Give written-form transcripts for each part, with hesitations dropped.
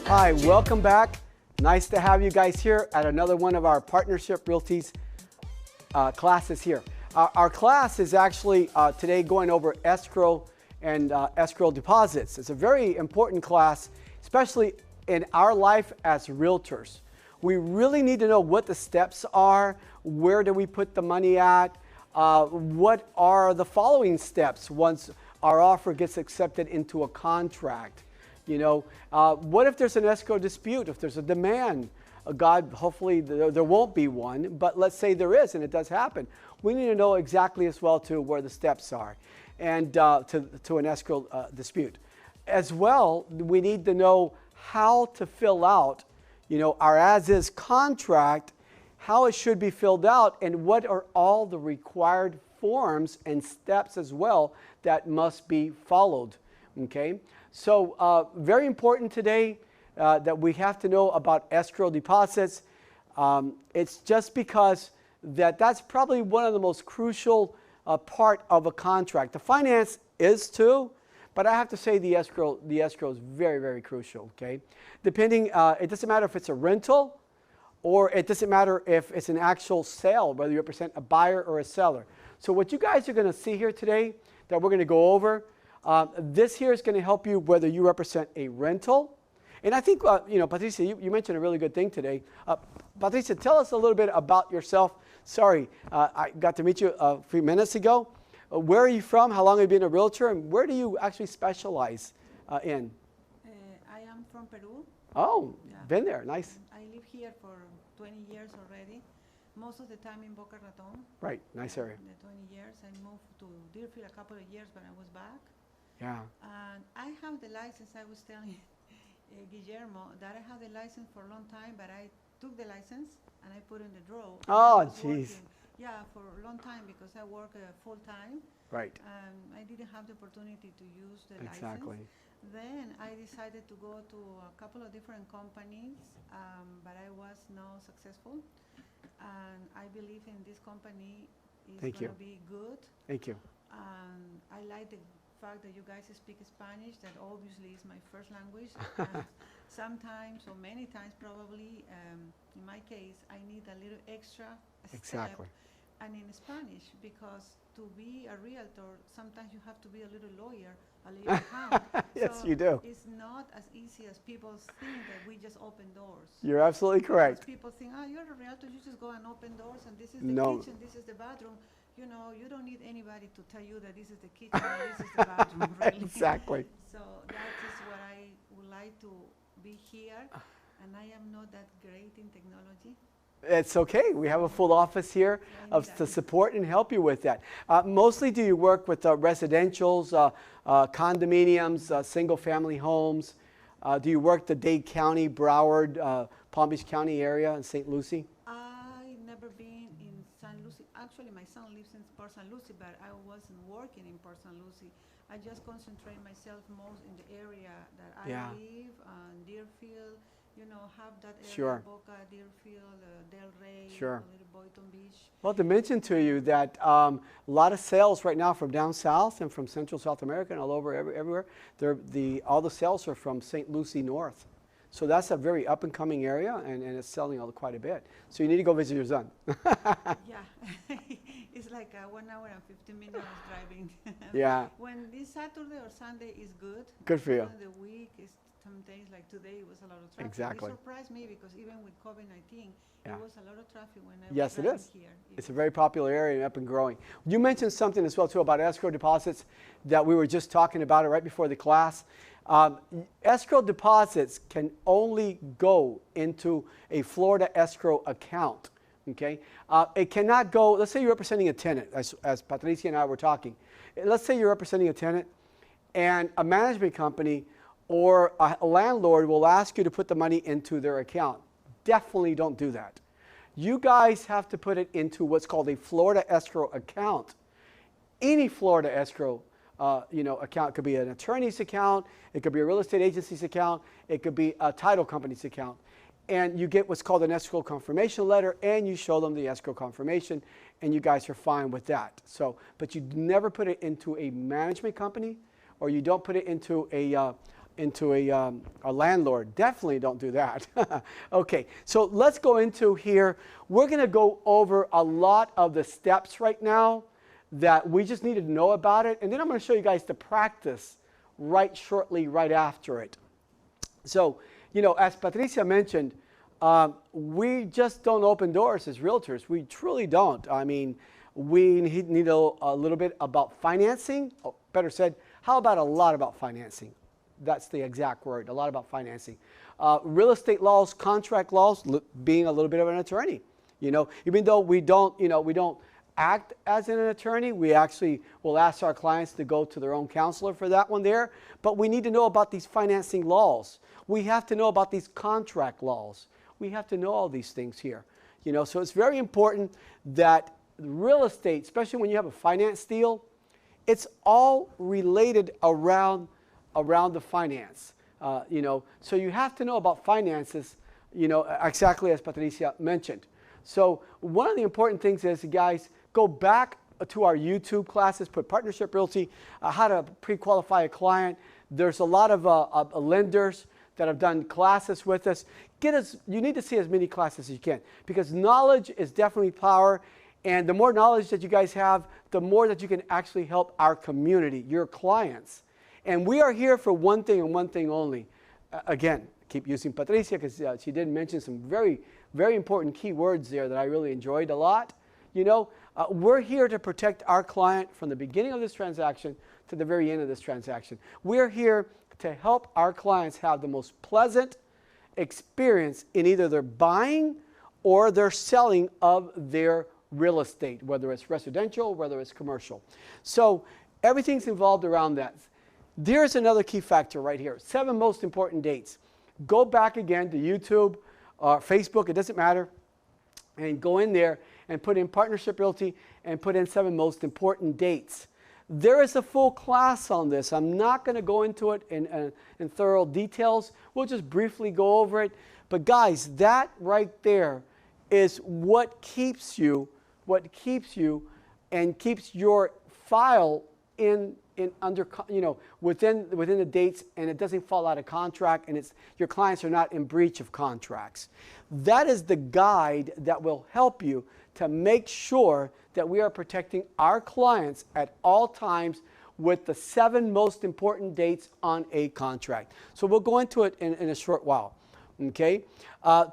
Hi, welcome back. Nice to have you guys here at another one of our Partnership Realties classes here. Our class is actually today going over escrow and escrow deposits. It's a very important class, especially in our life as realtors. We really need to know what the steps are, where do we put the money at, what are the following steps once our offer gets accepted into a contract. You know, what if there's an escrow dispute, if there's a demand? God, hopefully there won't be one, but let's say there is and it does happen. We need to know exactly as well too where the steps are and to an escrow dispute. As well, we need to know how to fill out, you know, our as-is contract, how it should be filled out, and what are all the required forms and steps as well that must be followed. Okay, so very important today that we have to know about escrow deposits. It's just because that's probably one of the most crucial part of a contract. The finance is too, but I have to say the escrow is very, very crucial. Okay, depending, it doesn't matter if it's a rental, or it doesn't matter if it's an actual sale, whether you represent a buyer or a seller. So what you guys are going to see here today that we're going to go over, this here is going to help you whether you represent a rental. And I think, you know, Patricia, you mentioned a really good thing today. Patricia, tell us a little bit about yourself. Sorry, I got to meet you a few minutes ago. Where are you from? How long have you been a realtor? And where do you actually specialize in? I am from Peru. Oh, Yeah. been there. Nice. I live here for 20 years already. Most of the time in Boca Raton. Right. Nice area. The 20 years. I moved to Deerfield a couple of years, but I was back. Yeah. And I have the license. I was telling Guillermo that I had the license for a long time, but I took the license and I put it in the drawer. Oh, jeez. Yeah, for a long time because I work full time. Right. I didn't have the opportunity to use the Exactly. license. Then I decided to go to a couple of different companies, but I was not successful. And I believe in this company is going to be good. Thank you. I like the fact that you guys speak Spanish. That obviously is my first language. Sometimes, or many times probably, in my case, I need a little extra step. And in Spanish, because to be a realtor, sometimes you have to be a little lawyer, a little accountant. Yes, so you do. It's not as easy as people think that we just open doors. You're absolutely correct. Because people think, oh, you're a realtor, you just go and open doors, and this is the kitchen, this is the bathroom. You know, you don't need anybody to tell you that this is the kitchen and this is the bathroom, really. Exactly. So that is what I would like to be here, and I am not that great in technology. It's okay. We have a full office here to support and help you with that. Mostly do you work with residentials, condominiums, single-family homes? Do you work the Dade County, Broward, Palm Beach County area in St. Lucie? I've never been in St. Lucie. Actually, my son lives in Port St. Lucie, but I wasn't working in Port St. Lucie. I just concentrate myself most in the area that I live, Deerfield. You know, have that area, Boca, Deerfield, Del Rey, little Boynton Beach. Well, to mention to you that a lot of sales right now from down south and from Central South America and all over everywhere, all the sales are from St. Lucie North. So that's a very up-and-coming area, and it's selling quite a bit. So you need to go visit your son. Yeah, it's like 1 hour and 15 minutes driving. Yeah. When this Saturday or Sunday is good. Good for you. The week is some days like today, it was a lot of traffic. Exactly. It surprised me because even with COVID-19, it was a lot of traffic when I yes, was it is. here. It's a very popular area and up and growing. You mentioned something as well too about escrow deposits that we were just talking about it right before the class. Escrow deposits can only go into a Florida escrow account. Okay, it cannot go. Let's say you're representing a tenant, as Patricia and I were talking. Let's say you're representing a tenant, and a management company or a landlord will ask you to put the money into their account. Definitely don't do that. You guys have to put it into what's called a Florida escrow account. Any Florida escrow account. It could be an attorney's account, it could be a real estate agency's account, it could be a title company's account. And you get what's called an escrow confirmation letter, and you show them the escrow confirmation, and you guys are fine with that. So, but you never put it into a management company, or you don't put it into a a landlord. Definitely don't do that. Okay, so let's go into here. We're going to go over a lot of the steps right now that we just need to know about it, and then I'm going to show you guys the practice right after it. So, you know, as Patricia mentioned, we just don't open doors as realtors. We truly don't. I mean, we need to know a little bit about financing. Oh, better said, how about a lot about financing? That's the exact word, a lot about financing. Real estate laws, contract laws, being a little bit of an attorney. You know, even though we don't act as an attorney, we actually will ask our clients to go to their own counselor for that one there. But we need to know about these financing laws. We have to know about these contract laws. We have to know all these things here. You know, so it's very important that real estate, especially when you have a finance deal, it's all related around the finance. You know, so you have to know about finances, you know, exactly as Patricia mentioned. So one of the important things is, guys, go back to our YouTube classes, put Partnership Realty, how to pre-qualify a client. There's a lot of lenders that have done classes with us. You need to see as many classes as you can, because knowledge is definitely power. And the more knowledge that you guys have, the more that you can actually help our community, your clients. And we are here for one thing and one thing only. Again, keep using Patricia, because she did mention some very, very important key words there that I really enjoyed a lot. You know, we're here to protect our client from the beginning of this transaction to the very end of this transaction. We're here to help our clients have the most pleasant experience in either their buying or their selling of their real estate, whether it's residential, whether it's commercial. So everything's involved around that. There's another key factor right here. 7 most important dates. Go back again to YouTube or Facebook, it doesn't matter, and go in there and put in Partnership Realty and put in 7 most important dates. There is a full class on this. I'm not going to go into it in thorough details. We'll just briefly go over it. But guys, that right there is what keeps you and keeps your file under, you know, within the dates, and it doesn't fall out of contract, and your clients are not in breach of contracts. That is the guide that will help you to make sure that we are protecting our clients at all times with the 7 most important dates on a contract. So we'll go into it in a short while. Okay,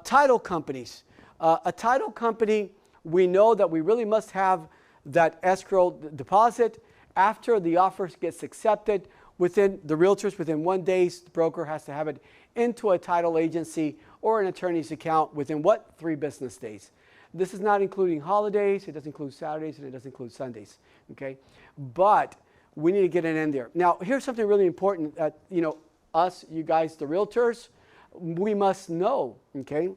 title companies. A title company, we know that we really must have that escrow deposit. After the offer gets accepted, within the realtors, within 1 day, the broker has to have it into a title agency or an attorney's account within what? 3 business days. This is not including holidays, it doesn't include Saturdays, and it doesn't include Sundays. Okay, but we need to get it in there. Now, here's something really important that, you know, us, you guys, the realtors, we must know. Okay,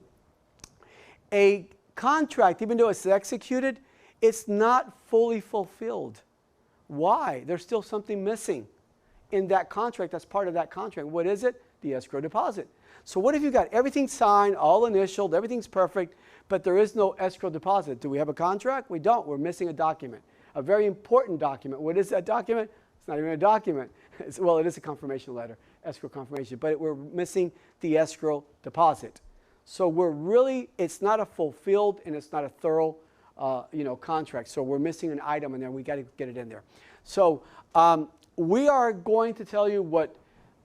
a contract, even though it's executed, it's not fully fulfilled. Why? There's still something missing in that contract that's part of that contract. What is it? The escrow deposit. So what if you got everything signed, all initialed, everything's perfect, but there is no escrow deposit? Do we have a contract? We don't. We're missing a document, a very important document. What is that document? It's not even a document. Well, it is a confirmation letter, escrow confirmation, but we're missing the escrow deposit. So it's not a fulfilled and it's not a thorough contract. So we're missing an item in there. We got to get it in there. So we are going to tell you what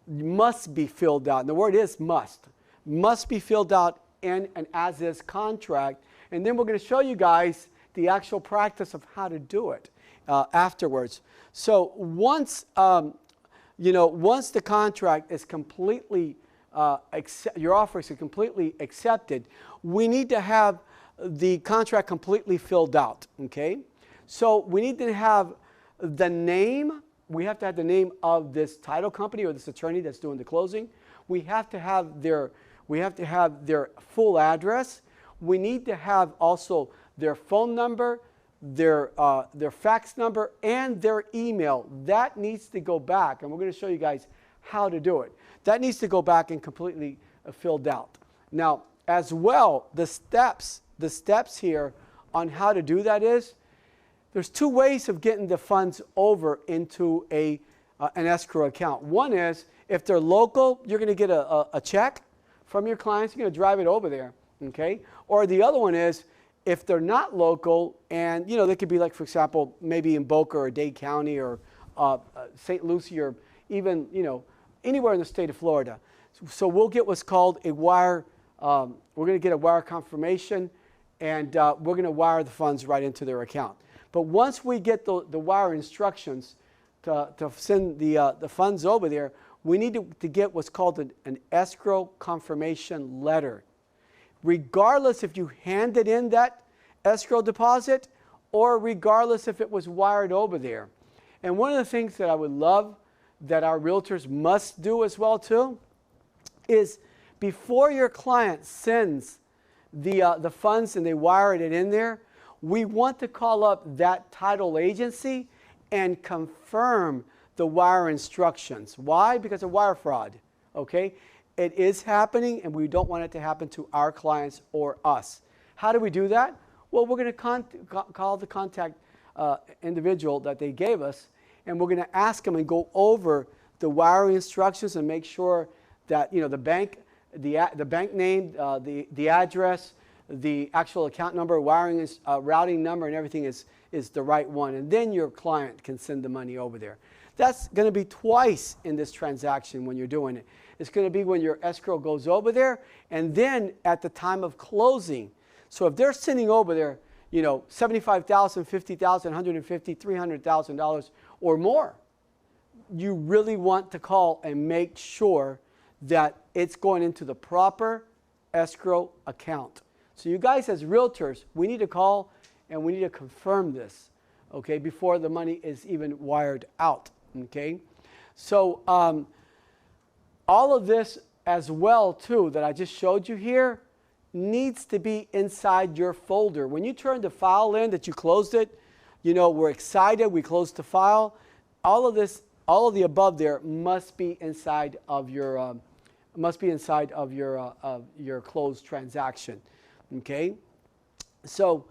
must be filled out. And the word is must be filled out in an as-is contract. And then we're going to show you guys the actual practice of how to do it afterwards. So once the contract is completely your offer is completely accepted, we need to have the contract completely filled out. Okay, so we need to have the name. We have to have the name of this title company or this attorney that's doing the closing. We have to have their full address. We need to have also their phone number, their fax number, and their email. That needs to go back, and we're going to show you guys how to do it. That needs to go back and completely filled out. Now, as well, the steps here on how to do that is, there's 2 ways of getting the funds over into a an escrow account. One is, if they're local, you're going to get a check from your clients. You're going to drive it over there, okay? Or the other one is, if they're not local, and they could be like, for example, maybe in Boca or Dade County or St. Lucie, or even anywhere in the state of Florida. So we'll get what's called a wire. We're going to get a wire confirmation, and we're going to wire the funds right into their account. But once we get the wire instructions to send the funds over there, we need to get what's called an escrow confirmation letter. Regardless if you handed in that escrow deposit or regardless if it was wired over there. And one of the things that I would love that our realtors must do as well too is, before your client sends the funds and they wire it in there, we want to call up that title agency and confirm the wire instructions. Why? Because of wire fraud, okay? It is happening, and we don't want it to happen to our clients or us. How do we do that? Well, we're going to call the contact individual that they gave us, and we're going to ask them and go over the wiring instructions and make sure that the bank name, the address, the actual account number, wiring routing number, and everything is the right one. And then your client can send the money over there. That's going to be twice in this transaction when you're doing it. It's going to be when your escrow goes over there, and then at the time of closing. So if they're sending over there, $75,000, $50,000, $150,000, $300,000 or more, you really want to call and make sure that it's going into the proper escrow account. So you guys as realtors, we need to call and we need to confirm this, okay, before the money is even wired out, okay? So all of this as well too that I just showed you here needs to be inside your folder. When you turn the file in that you closed it, we're excited, we closed the file. All of this, all of the above there must be inside of your your closed transaction, okay? So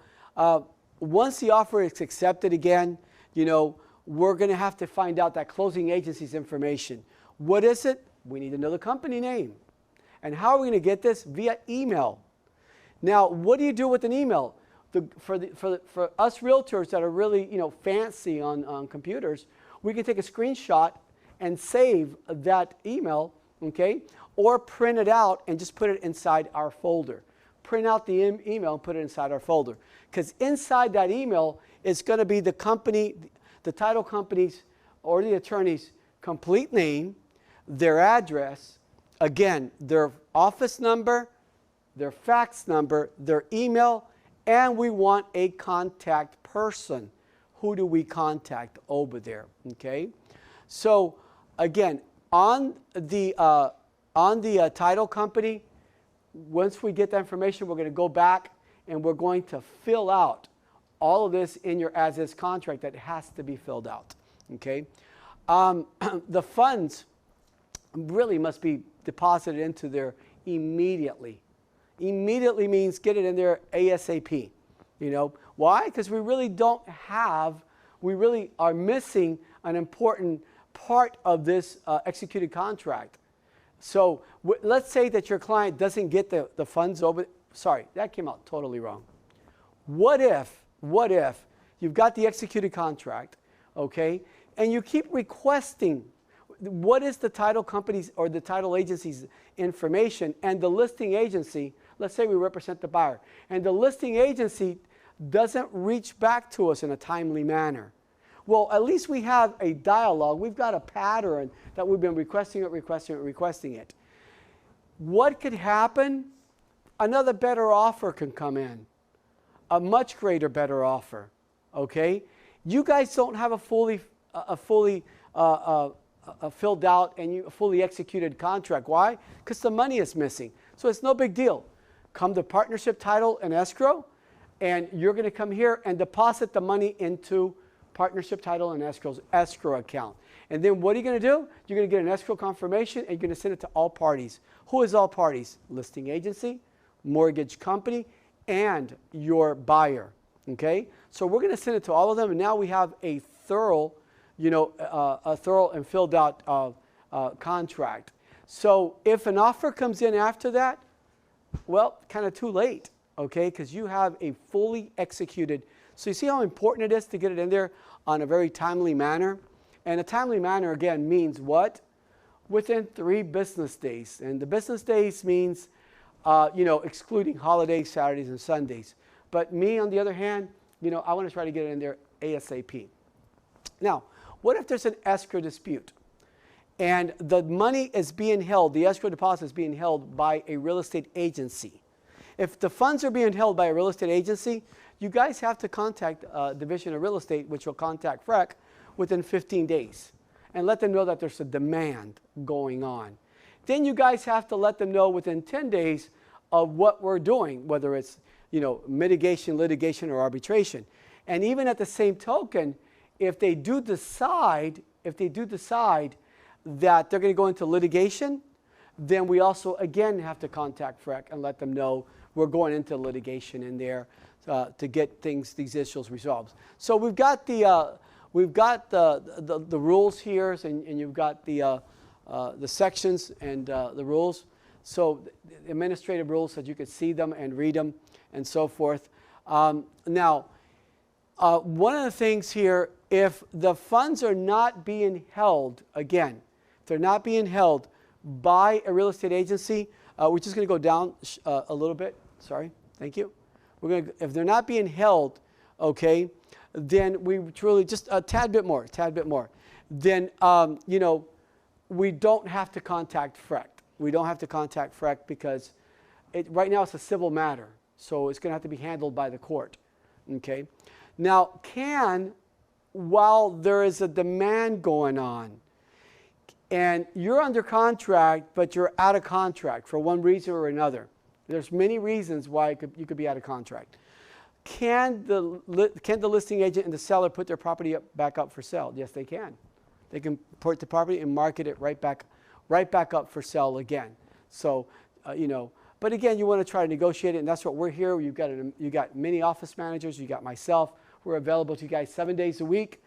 once the offer is accepted again, we're going to have to find out that closing agency's information. What is it? We need to know the company name. And how are we going to get this? Via email. Now, what do you do with an email? For us realtors that are really fancy on computers, we can take a screenshot and save that email, okay? Or print it out and just put it inside our folder. Print out the email and put it inside our folder. Because inside that email is going to be the company, the title company's or the attorney's complete name, their address, again, their office number, their fax number, their email, and we want a contact person. Who do we contact over there? Okay, so again, on the title company, once we get that information, we're going to go back and we're going to fill out all of this in your as-is contract that has to be filled out. Okay, the funds really must be deposited into there immediately. Immediately means get it in there ASAP. Why? Because we really are missing an important part of this executed contract. So let's say that your client doesn't get the funds over. Sorry, that came out totally wrong. What if you've got the executed contract, okay, and you keep requesting what is the title company's or the title agency's information, and the listing agency, let's say we represent the buyer, and the listing agency doesn't reach back to us in a timely manner. Well, at least we have a dialogue. We've got a pattern that we've been requesting it. What could happen? Another better offer can come in. A much greater better offer. Okay? You guys don't have a fully filled out and fully executed contract. Why? Because the money is missing. So it's no big deal. Come to partnership title and escrow, and you're going to come here and deposit the money into partnership title and escrow's escrow account. And then what are you going to do? You're going to get an escrow confirmation and you're going to send it to all parties. Who is all parties? Listing agency, mortgage company, and your buyer. Okay? So we're going to send it to all of them, and now we have a thorough a thorough and filled out contract. So if an offer comes in after that, well, kind of too late, okay, because you have a fully executed. So you see how important it is to get it in there on a very timely manner? And a timely manner, again, means what? Within 3 business days. And the business days means, excluding holidays, Saturdays, and Sundays. But me, on the other hand, I want to try to get it in there ASAP. Now, what if there's an escrow dispute? And the money is being held, the escrow deposit is being held by a real estate agency. If the funds are being held by a real estate agency, you guys have to contact Division of Real Estate, which will contact FREC within 15 days and let them know that there's a demand going on. Then you guys have to let them know within 10 days of what we're doing, whether it's mitigation, litigation, or arbitration. And even at the same token, if they do decide that they're going to go into litigation, then we also again have to contact FREC and let them know we're going into litigation in there to get these issues resolved. So we've got the rules here, and you've got the sections and the rules. So the administrative rules, so that you could see them and read them and so forth. Now, one of the things here, if the funds are not being held, again, if they're not being held by a real estate agency, we're just going to go down a little bit. Sorry, thank you. If they're not being held, okay, then we truly just a tad bit more. Then we don't have to contact FREC. We don't have to contact FREC because right now it's a civil matter, so it's going to have to be handled by the court. Okay. Now, while there is a demand going on, and you're under contract, but you're out of contract for one reason or another. There's many reasons why you could be out of contract. Can the listing agent and the seller put their property back up for sale? Yes, they can. They can put the property and market it right back up for sale again. So, but again, you want to try to negotiate it, and that's what we're here. You got many office managers. You got myself. We're available to you guys 7 days a week.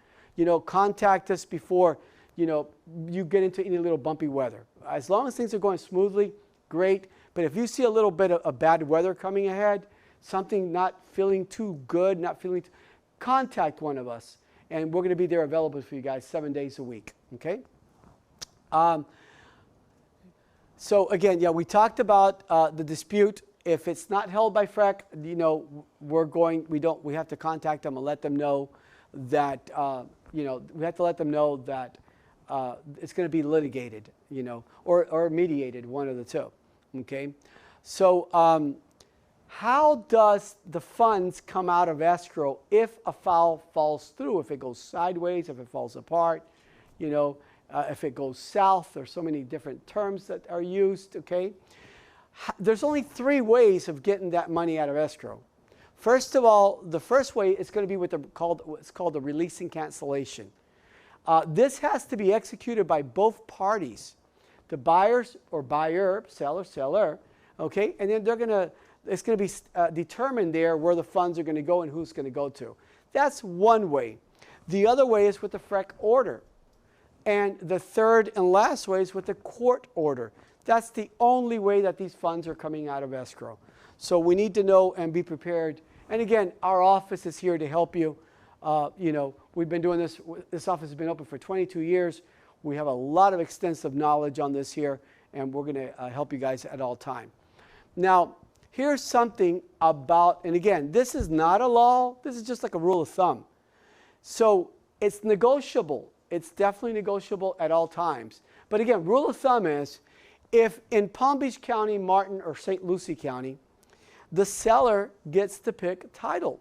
Contact us before you get into any little bumpy weather. As long as things are going smoothly, great. But if you see a little bit of bad weather coming ahead, something not feeling too good, contact one of us. And we're going to be there available for you guys 7 days a week. Okay? So again, we talked about the dispute. If it's not held by FREC, we have to contact them and let them know that, we have to let them know that it's going to be litigated, or mediated, one of the two. Okay? So how does the funds come out of escrow if a file falls through, if it goes sideways, if it falls apart, if it goes south? There's so many different terms that are used, okay? There's only 3 ways of getting that money out of escrow. First of all, the first way is going to be what's called a release and cancellation. This has to be executed by both parties, the buyers or buyer, seller, okay? And then it's going to be determined there where the funds are going to go and who's going to go to. That's one way. The other way is with the FREC order. And the third and last way is with the court order. That's the only way that these funds are coming out of escrow. So we need to know and be prepared. And again, our office is here to help you. We've been doing this. This office has been open for 22 years. We have a lot of extensive knowledge on this here, and we're going to help you guys at all time. Now, here's something about, and again, this is not a law. This is just like a rule of thumb. So it's negotiable. It's definitely negotiable at all times. But again, rule of thumb is, if in Palm Beach County, Martin, or St. Lucie County, the seller gets to pick title,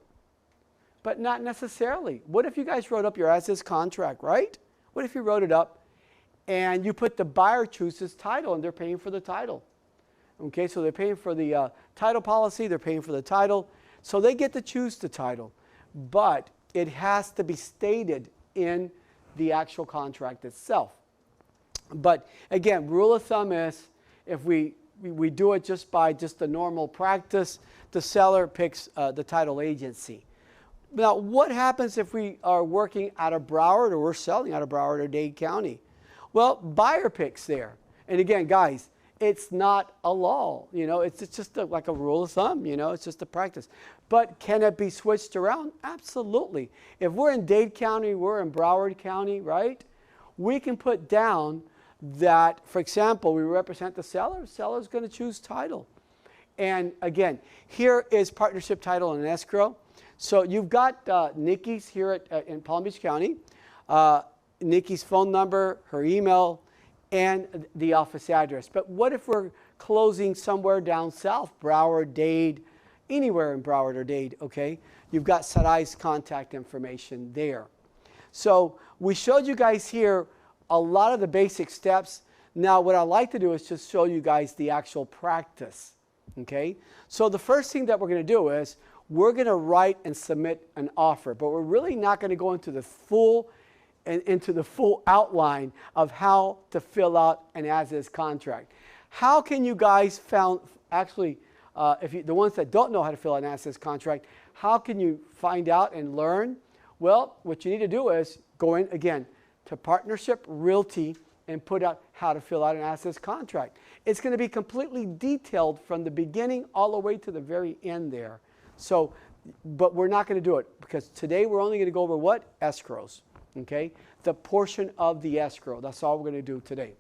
but not necessarily. What if you guys wrote up your as-is contract, right? What if you wrote it up and you put the buyer chooses title and they're paying for the title? Okay, so they're paying for the title policy, they're paying for the title, so they get to choose the title, but it has to be stated in the actual contract itself. But again, rule of thumb is, if we do it just by the normal practice, the seller picks the title agency. Now, what happens if we are working out of Broward or we're selling out of Broward or Dade County? Well, buyer picks there. And again, guys, it's not a law. It's just like a rule of thumb. It's just a practice. But can it be switched around? Absolutely. If we're in Dade County, we're in Broward County, right? We can put down that, for example, we represent the seller. The seller is going to choose title. And again, here is partnership title and escrow. So you've got Nikki's here in Palm Beach County, Nikki's phone number, her email, and the office address. But what if we're closing somewhere down south, Broward, Dade, anywhere in Broward or Dade, okay? You've got Sarai's contact information there. So we showed you guys here a lot of the basic steps. Now what I'd like to do is just show you guys the actual practice, okay? So the first thing that we're going to do is we're going to write and submit an offer, but we're really not going to go into the full outline of how to fill out an as-is contract. How can you guys the ones that don't know how to fill out an as-is contract, how can you find out and learn? Well, what you need to do is go in again to Partnership Realty and put out how to fill out an as-is contract. It's going to be completely detailed from the beginning all the way to the very end there. So, but we're not going to do it because today we're only going to go over what? Escrows. Okay? The portion of the escrow. That's all we're going to do today.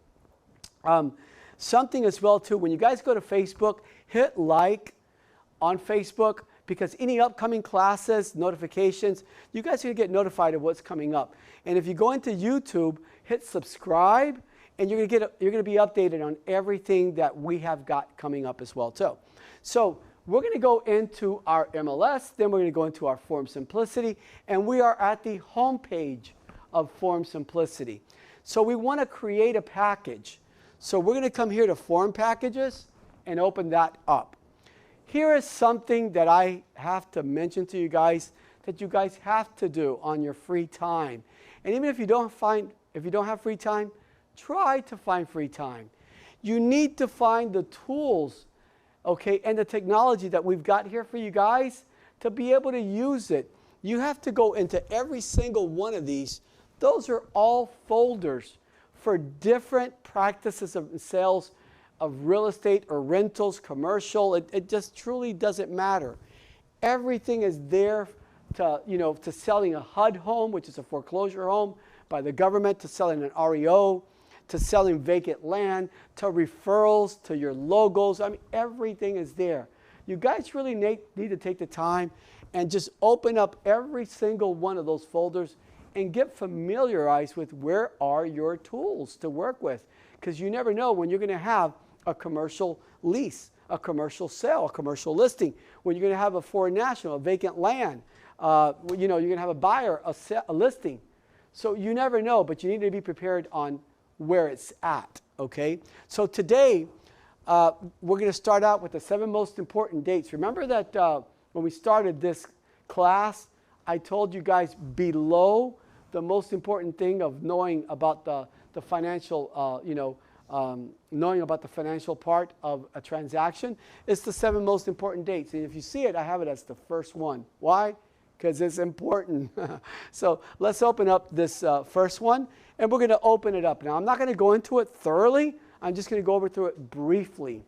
Something as well too, when you guys go to Facebook, hit like on Facebook because any upcoming classes, notifications, you guys are going to get notified of what's coming up. And if you go into YouTube, hit subscribe and you're going to be updated on everything that we have got coming up as well too. So we're going to go into our MLS, then we're going to go into our Form Simplicity, and we are at the home page of Form Simplicity. So we want to create a package. So we're going to come here to Form Packages and open that up. Here is something that I have to mention to you guys that you guys have to do on your free time. And even if you don't have free time, try to find free time. You need to find the tools, okay, and the technology that we've got here for you guys to be able to use it. You have to go into every single one of these. Those are all folders for different practices of sales of real estate or rentals, commercial. It just truly doesn't matter. Everything is there to, to selling a HUD home, which is a foreclosure home by the government, to selling an REO, to selling vacant land, to referrals, to your logos. I mean, everything is there. You guys really need to take the time and just open up every single one of those folders and get familiarized with where are your tools to work with. Because you never know when you're going to have a commercial lease, a commercial sale, a commercial listing, when you're going to have a foreign national, a vacant land, you're going to have a buyer, a listing. So you never know, but you need to be prepared on where it's at, okay? So today, we're going to start out with the 7 most important dates. Remember that when we started this class, I told you guys below the most important thing of knowing about the financial, knowing about the financial part of a transaction is the 7 most important dates. And if you see it, I have it as the first one. Why? Because it's important. So let's open up this first one, and we're going to open it up. Now, I'm not going to go into it thoroughly. I'm just going to go through it briefly.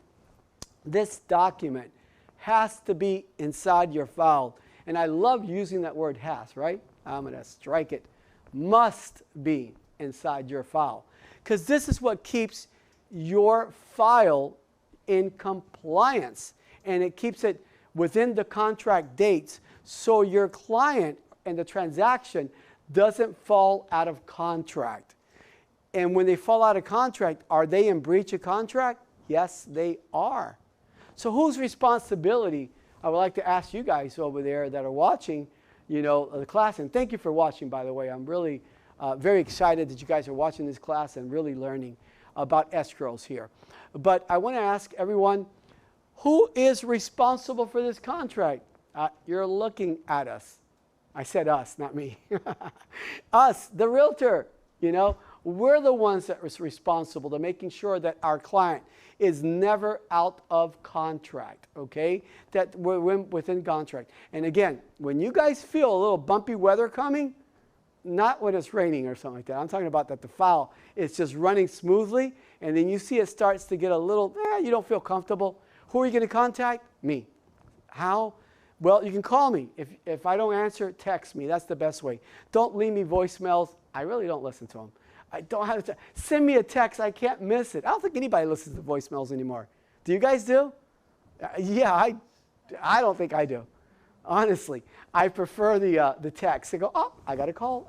This document has to be inside your file. And I love using that word has, right? I'm going to strike it. Must be inside your file. Because this is what keeps your file in compliance. And it keeps it within the contract dates so your client and the transaction doesn't fall out of contract. And when they fall out of contract, are they in breach of contract? Yes, they are. So whose responsibility? I would like to ask you guys over there that are watching, the class. And thank you for watching, by the way. I'm really very excited that you guys are watching this class and really learning about escrows here. But I want to ask everyone, who is responsible for this contract? You're looking at us. I said us, not me. Us, the realtor. We're the ones that are responsible to making sure that our client is never out of contract, okay? That we're within contract. And again, when you guys feel a little bumpy weather coming, not when it's raining or something like that. I'm talking about that the file is just running smoothly, and then you see it starts to get a little, you don't feel comfortable. Who are you going to contact? Me. How? Well, you can call me. If I don't answer, text me. That's the best way. Don't leave me voicemails. I really don't listen to them. I don't have to send me a text. I can't miss it. I don't think anybody listens to voicemails anymore. Do you guys do? Yeah, I don't think I do. Honestly, I prefer the text. They go, oh, I got to call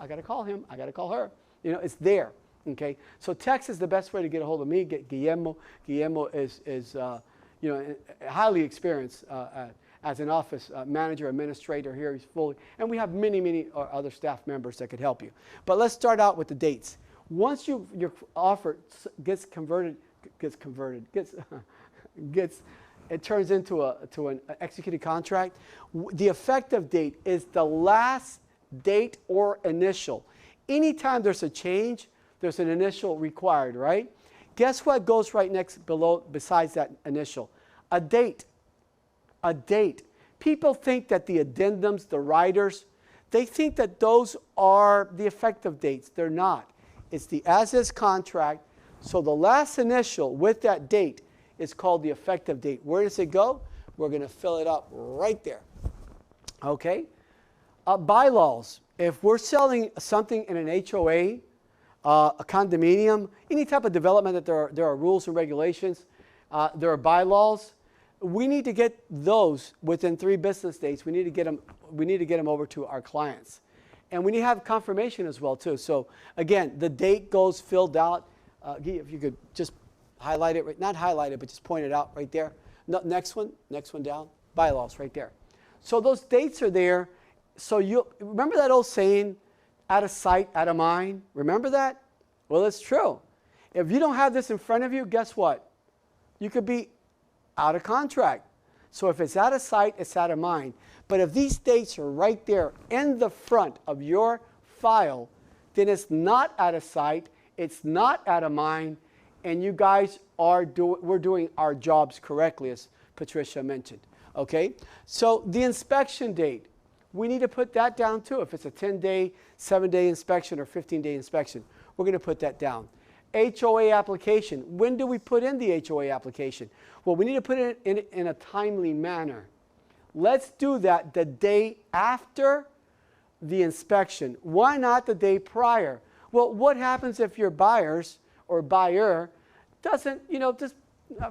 him. I got to call her. You know, it's there. Okay, so text is the best way to get a hold of me. Get Guillermo. Guillermo is you know, highly experienced as an office manager, administrator here. He's fully, and we have many other staff members that could help you. But let's start out with the dates. Once your offer gets it turns into an executed contract, the effective date is the last date or initial. Anytime there's a change, there's an initial required, right? Guess what goes right next below besides that initial? A date. A date. People think that the addendums, the riders, they think that those are the effective dates. They're not. It's the as-is contract. So the last initial with that date is called the effective date. Where does it go? We're going to fill it up right there. Okay? Bylaws. If we're selling something in an HOA, a condominium, any type of development that there are rules and regulations, there are bylaws, we need to get those within 3 business days. We need to get them over to our clients. And we need to have confirmation as well too. So again, the date goes filled out. If you could just highlight it, not highlight it, but just point it out right there. No, next one down, bylaws right there. So those dates are there. So you remember that old saying, out of sight, out of mind? Remember that? Well, it's true. If you don't have this in front of you, guess what? You could be out of contract. So if it's out of sight, it's out of mind. But if these dates are right there in the front of your file, then it's not out of sight, it's not out of mind, and you guys we're doing our jobs correctly, as Patricia mentioned. Okay? So the inspection date, we need to put that down too. If it's a 10-day, 7-day inspection or 15-day inspection, we're going to put that down. HOA application. When do we put in the HOA application? Well, we need to put it in a timely manner. Let's do that the day after the inspection. Why not the day prior? Well, what happens if your buyers or buyer doesn't, just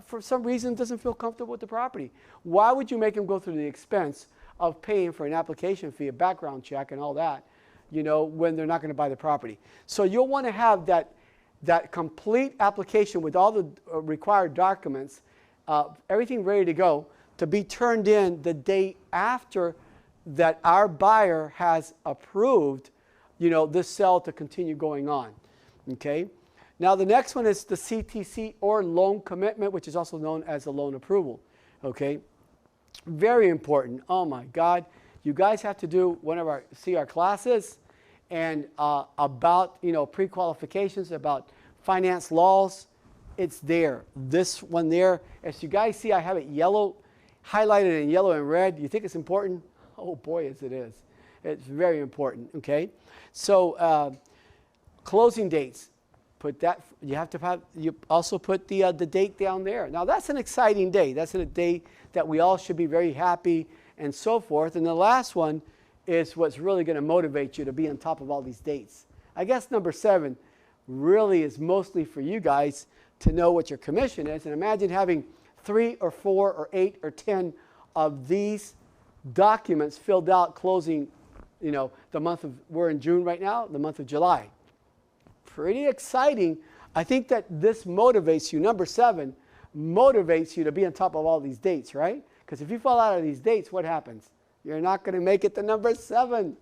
for some reason doesn't feel comfortable with the property? Why would you make them go through the expense of paying for an application fee, a background check and all that, when they're not going to buy the property? So you'll want to have that complete application with all the required documents, everything ready to go, to be turned in the day after that our buyer has approved, this sale to continue going on. Okay? Now the next one is the CTC or loan commitment, which is also known as a loan approval. Okay? Very important. Oh my God. You guys have to do see our classes and about, pre-qualifications, about finance laws. It's there. This one there. As you guys see, I have it highlighted in yellow and red. You think it's important? Oh boy, yes it is. It's very important. Okay. So closing dates. Put that. You also put the date down there. Now that's an exciting day. That's a day that we all should be very happy and so forth. And the last one is what's really going to motivate you to be on top of all these dates. I guess number 7 really is mostly for you guys to know what your commission is. And imagine having 3 or 4 or 8 or 10 of these documents filled out closing, we're in June right now, the month of July. Pretty exciting. I think that this motivates you. Number 7 motivates you to be on top of all these dates, right? Because if you fall out of these dates, what happens? You're not going to make it to number 7.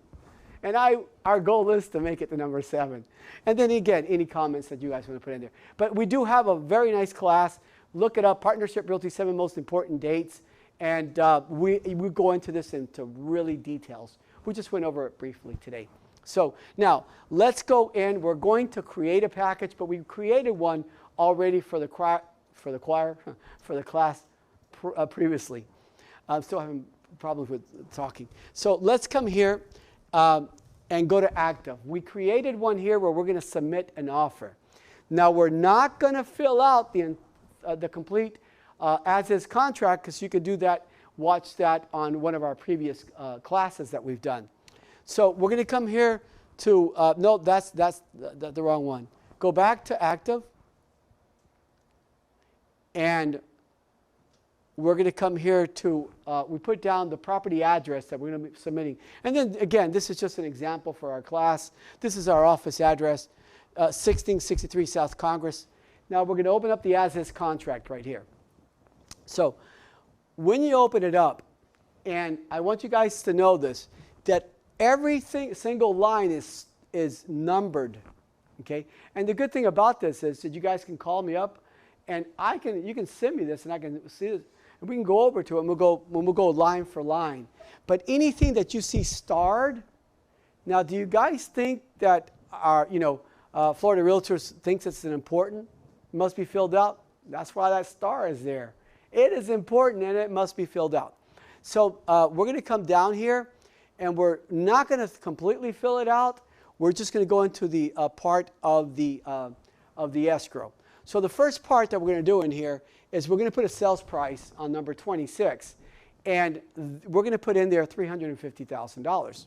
And our goal is to make it to number 7. And then again, any comments that you guys want to put in there. But we do have a very nice class. Look it up, Partnership Realty 7 Most Important Dates. And we go into this into really details. We just went over it briefly today. So now let's go in. We're going to create a package, but we created one already for the class previously. I'm still having problems with talking. So let's come here and go to active. We created one here where we're going to submit an offer. Now we're not going to fill out the complete as-is contract, because you could do that, watch that on one of our previous classes that we've done. So we're going to come here to, no, that's the wrong one. Go back to active. And we're going to come here to, we put down the property address that we're going to be submitting. And then again, this is just an example for our class. This is our office address, 1663 South Congress. Now we're going to open up the as-is contract right here. So when you open it up, and I want you guys to know this, that everything, single line is numbered, okay? And the good thing about this is that you guys can call me up, and you can send me this, and I can see this, and we can go over to it, and we'll go line for line. But anything that you see starred, now do you guys think that our, Florida Realtors thinks it's important? It must be filled out? That's why that star is there. It is important, and it must be filled out. So we're going to come down here, and we're not going to completely fill it out. We're just going to go into the part of the escrow. So the first part that we're going to do in here is we're going to put a sales price on number 26, and we're going to put in there $350,000.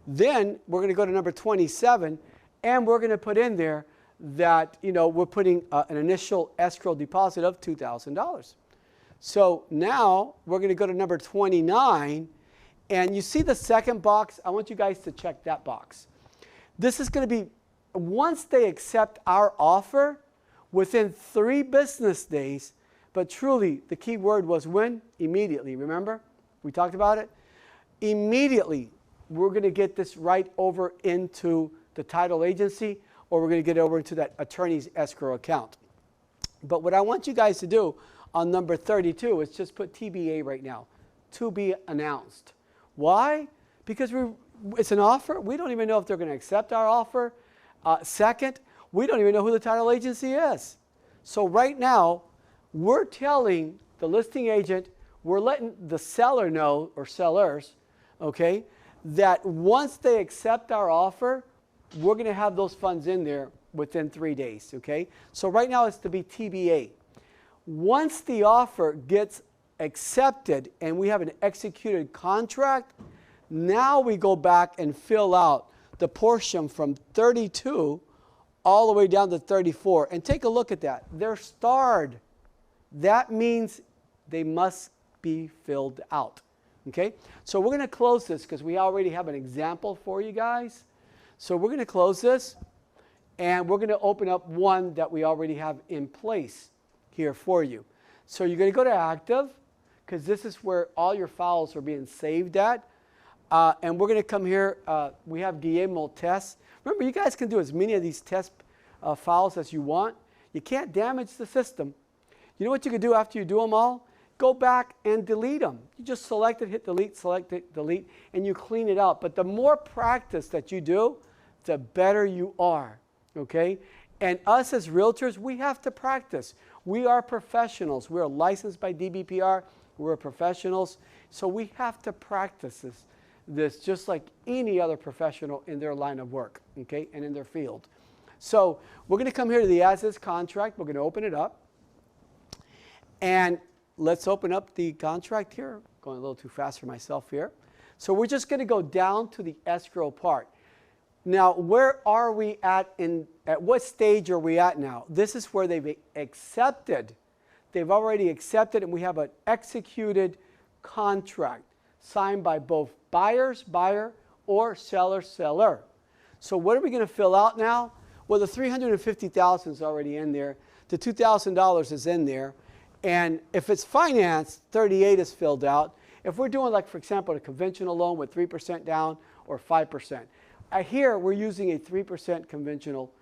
Then we're going to go to number 27, and we're going to put in there that we're putting an initial escrow deposit of $2,000. So now we're going to go to number 29, and you see the second box. I want you guys to check that box. This is going to be, once they accept our offer, within 3 business days, but truly the key word was when? Immediately. Remember? We talked about it. Immediately, we're going to get this right over into the title agency, or we're going to get it over into that attorney's escrow account. But what I want you guys to do on number 32 is just put TBA right now, to be announced. Why? Because it's an offer. We don't even know if they're going to accept our offer. Second, we don't even know who the title agency is. So right now, we're telling the listing agent, we're letting the seller know, or sellers, okay, that once they accept our offer, we're going to have those funds in there within 3 days, okay? So right now it's to be TBA. Once the offer gets accepted and we have an executed contract, now we go back and fill out the portion from 32 all the way down to 34. And take a look at that. They're starred. That means they must be filled out. Okay? So we're going to close this because we already have an example for you guys. So we're going to close this, and we're going to open up one that we already have in place here for you. So you're going to go to active, because this is where all your files are being saved at. And we're going to come here. We have Guillermo tests. Remember, you guys can do as many of these test files as you want. You can't damage the system. You know what you can do after you do them all? Go back and delete them. You just select it, hit delete, select it, delete, and you clean it out. But the more practice that you do, the better you are, okay? And us as realtors, we have to practice. We are professionals. We are licensed by DBPR. We're professionals. So we have to practice this just like any other professional in their line of work, okay, and in their field. So we're going to come here to the as-is contract. We're going to open it up. And let's open up the contract here. Going a little too fast for myself here. So we're just going to go down to the escrow part. Now, where are we at what stage are we at now? This is where they've accepted. They've already accepted, and we have an executed contract signed by both buyer, or seller. So what are we going to fill out now? Well, the $350,000 is already in there. The $2,000 is in there. And if it's financed, $38,000 is filled out. If we're doing, like, for example, a conventional loan with 3% down or 5%. Here, we're using a 3% conventional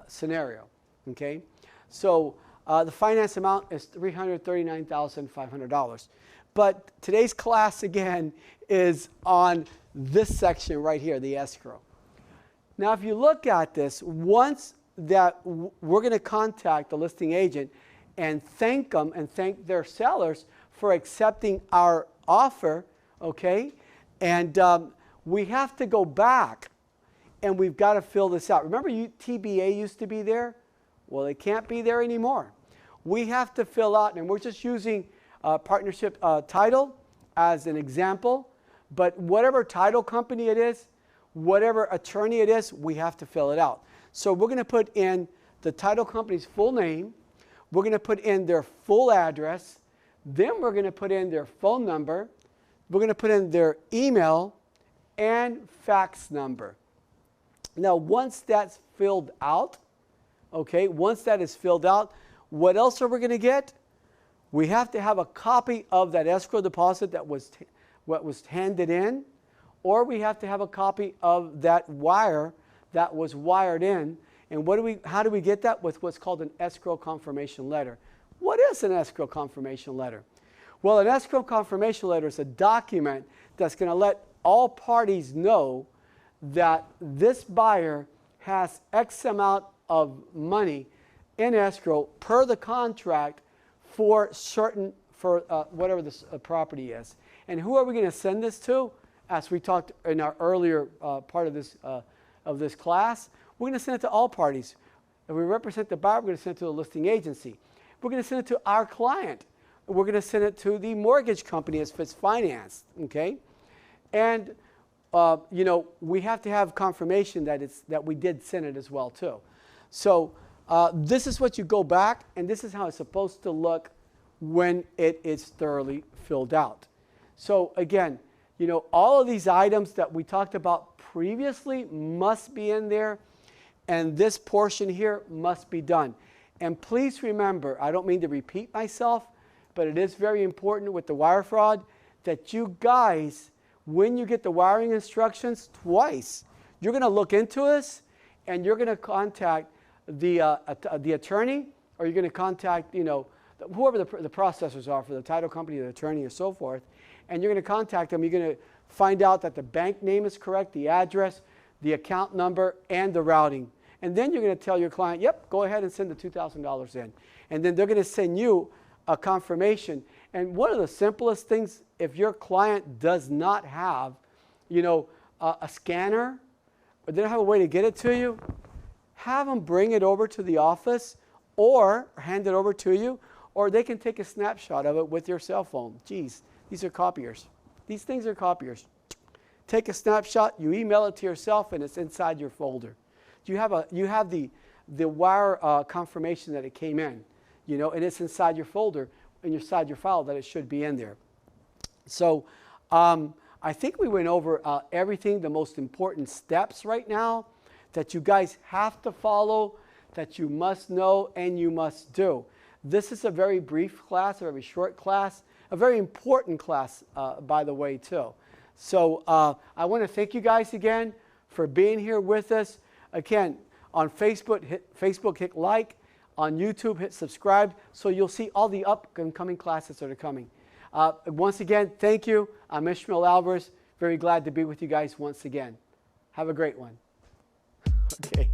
scenario, okay? So the finance amount is $339,500. But today's class, again, is on this section right here, the escrow. Now, if you look at this, once that we're going to contact the listing agent and thank them and thank their sellers for accepting our offer, okay? And we have to go back and we've got to fill this out. Remember TBA used to be there? Well, it can't be there anymore. We have to fill out, and we're just using partnership title as an example, but whatever title company it is, whatever attorney it is, we have to fill it out. So we're going to put in the title company's full name, we're going to put in their full address, then we're going to put in their phone number, we're going to put in their email and fax number. Now, once that's filled out, okay, once that is filled out, what else are we going to get? We have to have a copy of that escrow deposit that was what was handed in, or we have to have a copy of that wire that was wired in. And how do we get that? With what's called an escrow confirmation letter. What is an escrow confirmation letter? Well, an escrow confirmation letter is a document that's going to let all parties know that this buyer has X amount of money in escrow per the contract for whatever this property is. And who are we going to send this to? As we talked in our earlier part of this class, we're going to send it to all parties. If we represent the buyer, we're going to send it to the listing agency. We're going to send it to our client. We're going to send it to the mortgage company if it's financed, okay? And we have to have confirmation that we did send it as well too. So this is what you go back, and this is how it's supposed to look when it is thoroughly filled out. So again, all of these items that we talked about previously must be in there, and this portion here must be done. And please remember, I don't mean to repeat myself, but it is very important with the wire fraud that you guys, when you get the wiring instructions twice, you're going to look into this and you're going to contact the attorney, or you're going to contact whoever the processors are for the title company, the attorney, or so forth, and you're going to contact them. You're going to find out that the bank name is correct, the address, the account number, and the routing. And then you're going to tell your client, yep, go ahead and send the $2,000 in. And then they're going to send you a confirmation. And one of the simplest things, if your client does not have, a scanner, or they don't have a way to get it to you, have them bring it over to the office or hand it over to you, or they can take a snapshot of it with your cell phone. Geez, these are copiers. These things are copiers. Take a snapshot, you email it to yourself, and it's inside your folder. You have the wire confirmation that it came in, and it's inside your folder and inside your file that it should be in there. So I think we went over everything, the most important steps right now that you guys have to follow, that you must know and you must do. This is a very brief class, a very short class, a very important class, by the way, too. So I want to thank you guys again for being here with us. Again, on Facebook, hit like. On YouTube, hit subscribe, so you'll see all the upcoming classes that are coming. Once again, thank you. I'm Ismael Alvarez. Very glad to be with you guys once again. Have a great one. Okay.